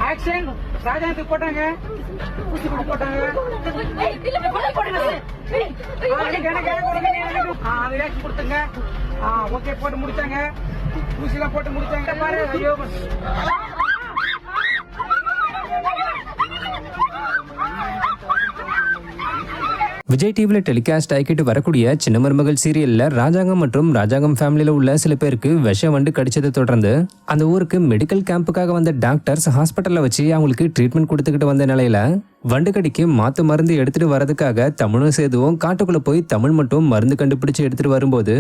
Action ராஜாத்துக்கு போட்டாங்க, ஊசி போட்டாங்க, கொடுத்துங்க. ஓகே, போட்டு முடிச்சாங்க, ஊசிலாம் போட்டு முடிச்சாங்க. பாரு, ஐயோ விஜய் டிவில டெலிகாஸ்ட் ஆகிட்டு வரக்கூடிய சின்ன மருமகள் சீரியல்ல ராஜாங்கம் மற்றும் ராஜாங்கம் ஃபேமிலியில உள்ள சில பேருக்கு விஷ வண்டு கடிச்சதை தொடர்ந்து அந்த ஊருக்கு மெடிக்கல் கேம்புக்காக வந்த டாக்டர்ஸ் ஹாஸ்பிட்டல்ல வச்சு அவங்களுக்கு ட்ரீட்மெண்ட் கொடுத்துக்கிட்டு வந்த நிலையில வண்டு கடிக்கு மாத்து மருந்து எடுத்துட்டு வரதுக்காக தமிழும் சேதுவும் காட்டுக்குள்ள போய் தமிழ் மட்டும் மருந்து கண்டுபிடிச்சு எடுத்துட்டு வரும்போது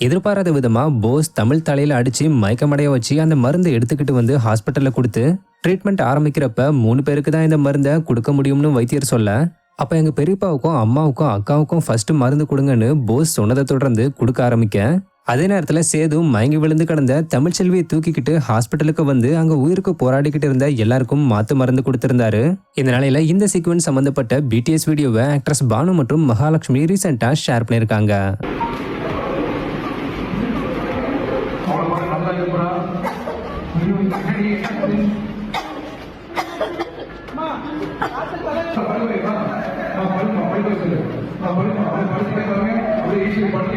எதிர்பாராத விதமா போஸ் தமிழ் தலையில அடிச்சு மயக்கமடைய வச்சு அந்த மருந்து எடுத்துக்கிட்டு வந்து ஹாஸ்பிட்டல்ல கொடுத்து ட்ரீட்மெண்ட் ஆரம்பிக்கிறப்ப 3 பேருக்கு தான் இந்த மருந்தை கொடுக்க முடியும்னு வைத்தியர் சொல்ல, அப்ப எங்க பெரியப்பாவுக்கும் அம்மாவுக்கும் அக்காவுக்கும் ஃபர்ஸ்ட் மருந்து கொடுங்கன்னு போஸ் சொன்னதை தொடர்ந்து கொடுக்க ஆரம்பிக்க, அதே நேரத்துல சேது மயங்கி விழுந்து கிடந்த தமிழ்ச்செல்வியை தூக்கிக்கிட்டு ஹாஸ்பிட்டலுக்கு வந்து அங்க உயிருக்கு போராடிக்கிட்டு இருந்த எல்லாருக்கும் மாத்து மருந்து கொடுத்திருந்தாரு. இந்த நிலையில இந்த சீக்வன்ஸ் சம்பந்தப்பட்ட பிடிஎஸ் வீடியோவை ஆக்ட்ரஸ் பானு மற்றும் மகாலட்சுமி ரீசெண்டா ஷேர் பண்ணிருக்காங்க. படிக்க